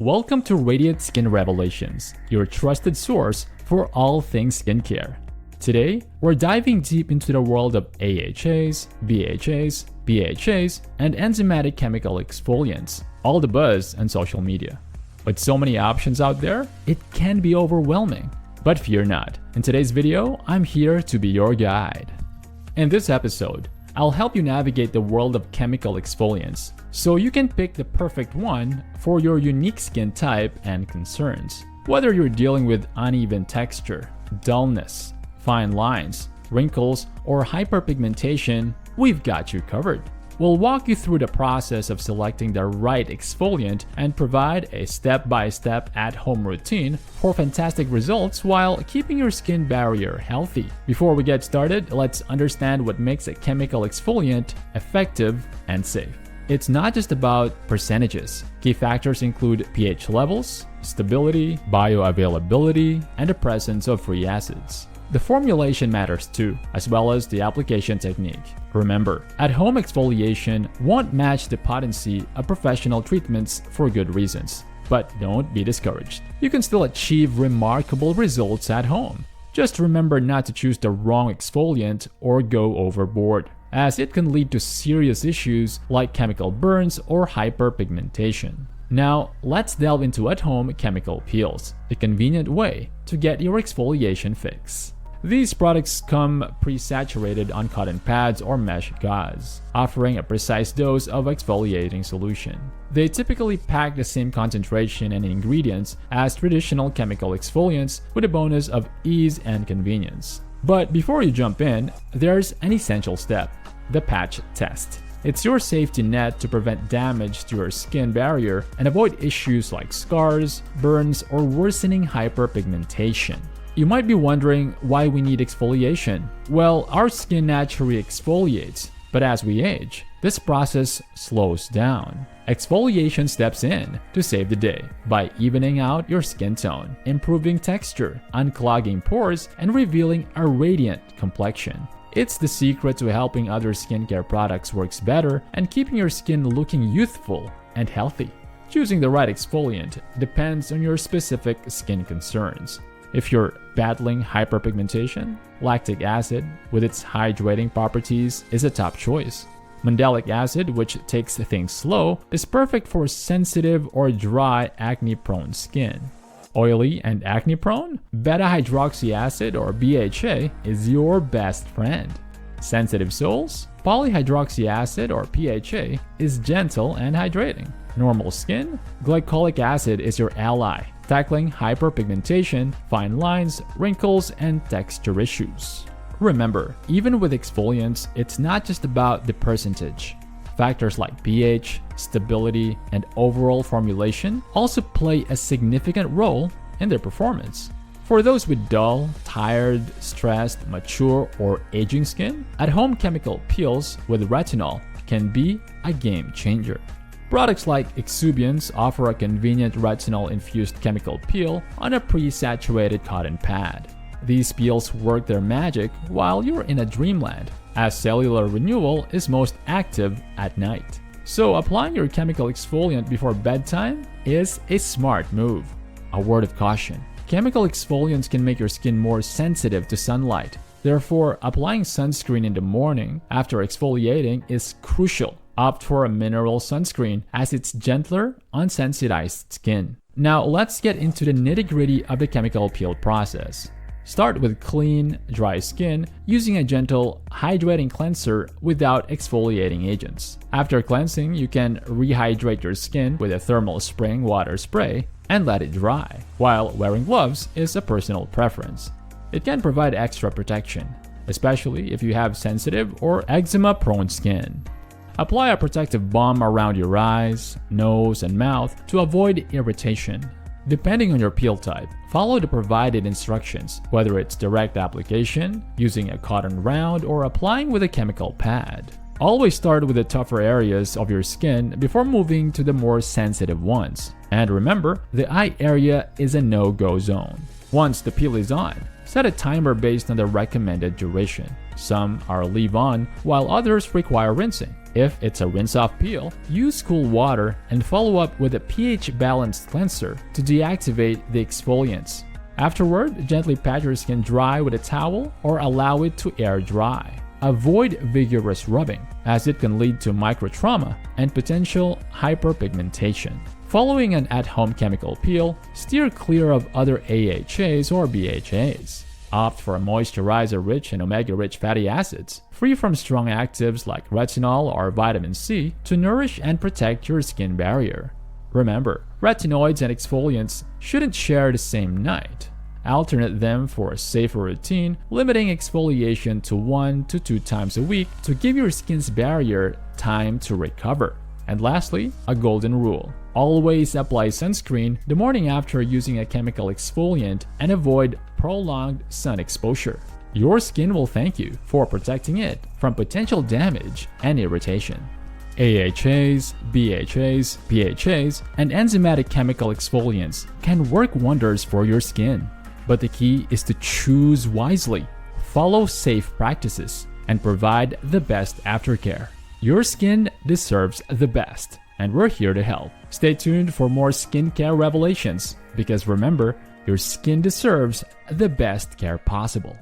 Welcome to Radiant Skin Revelations, your trusted source for all things skincare. Today, we're diving deep into the world of AHAs, BHAs, BHAs, and enzymatic chemical exfoliants, all the buzz on social media. With so many options out there, it can be overwhelming. But fear not, in today's video, I'm here to be your guide. In this episode, I'll help you navigate the world of chemical exfoliants so you can pick the perfect one for your unique skin type and concerns. Whether you're dealing with uneven texture, dullness, fine lines, wrinkles, or hyperpigmentation, we've got you covered. We'll walk you through the process of selecting the right exfoliant and provide a step-by-step at-home routine for fantastic results while keeping your skin barrier healthy. Before we get started, let's understand what makes a chemical exfoliant effective and safe. It's not just about percentages. Key factors include pH levels, stability, bioavailability, and the presence of free acids. The formulation matters too, as well as the application technique. Remember, at-home exfoliation won't match the potency of professional treatments for good reasons. But don't be discouraged. You can still achieve remarkable results at home. Just remember not to choose the wrong exfoliant or go overboard, as it can lead to serious issues like chemical burns or hyperpigmentation. Now, let's delve into at-home chemical peels, a convenient way to get your exfoliation fix. These products come pre-saturated on cotton pads or mesh gauze, offering a precise dose of exfoliating solution. They typically pack the same concentration and ingredients as traditional chemical exfoliants with a bonus of ease and convenience. But before you jump in, there's an essential step: the patch test. It's your safety net to prevent damage to your skin barrier and avoid issues like scars, burns, or worsening hyperpigmentation. You might be wondering why we need exfoliation. Well, our skin naturally exfoliates, but as we age, this process slows down. Exfoliation steps in to save the day by evening out your skin tone, improving texture, unclogging pores, and revealing a radiant complexion. It's the secret to helping other skincare products work better and keeping your skin looking youthful and healthy. Choosing the right exfoliant depends on your specific skin concerns. If you're battling hyperpigmentation, lactic acid, with its hydrating properties, is a top choice. Mandelic acid, which takes things slow, is perfect for sensitive or dry acne-prone skin. Oily and acne-prone? Beta-hydroxy acid or BHA is your best friend. Sensitive souls? Polyhydroxy acid or PHA is gentle and hydrating. Normal skin? Glycolic acid is your ally, tackling hyperpigmentation, fine lines, wrinkles, and texture issues. Remember, even with exfoliants, it's not just about the percentage. Factors like pH, stability, and overall formulation also play a significant role in their performance. For those with dull, tired, stressed, mature, or aging skin, at-home chemical peels with retinol can be a game changer. Products like exfoliants offer a convenient retinol-infused chemical peel on a pre-saturated cotton pad. These peels work their magic while you're in a dreamland, as cellular renewal is most active at night. So applying your chemical exfoliant before bedtime is a smart move. A word of caution: chemical exfoliants can make your skin more sensitive to sunlight. Therefore, applying sunscreen in the morning after exfoliating is crucial. Opt for a mineral sunscreen as it's gentler on sensitized skin. Now let's get into the nitty-gritty of the chemical peel process. Start with clean, dry skin using a gentle, hydrating cleanser without exfoliating agents. After cleansing, you can rehydrate your skin with a thermal spring water spray and let it dry, while wearing gloves is a personal preference. It can provide extra protection, especially if you have sensitive or eczema-prone skin. Apply a protective balm around your eyes, nose, and mouth to avoid irritation. Depending on your peel type, follow the provided instructions, whether it's direct application, using a cotton round, or applying with a chemical pad. Always start with the tougher areas of your skin before moving to the more sensitive ones. And remember, the eye area is a no-go zone. Once the peel is on, Set a timer based on the recommended duration. Some are leave-on, while others require rinsing. If it's a rinse-off peel, use cool water and follow up with a pH-balanced cleanser to deactivate the exfoliants. Afterward, gently pat your skin dry with a towel or allow it to air dry. Avoid vigorous rubbing, as it can lead to microtrauma and potential hyperpigmentation. Following an at-home chemical peel, steer clear of other AHAs or BHAs. Opt for a moisturizer rich in omega-rich fatty acids, free from strong actives like retinol or vitamin C, to nourish and protect your skin barrier. Remember, retinoids and exfoliants shouldn't share the same night. Alternate them for a safer routine, limiting exfoliation to 1 to 2 times a week to give your skin's barrier time to recover. And lastly, a golden rule. Always apply sunscreen the morning after using a chemical exfoliant and avoid prolonged sun exposure. Your skin will thank you for protecting it from potential damage and irritation. AHAs, BHAs, PHAs, and enzymatic chemical exfoliants can work wonders for your skin. But the key is to choose wisely, follow safe practices, and provide the best aftercare. Your skin deserves the best, and we're here to help. Stay tuned for more skincare revelations, because remember, your skin deserves the best care possible.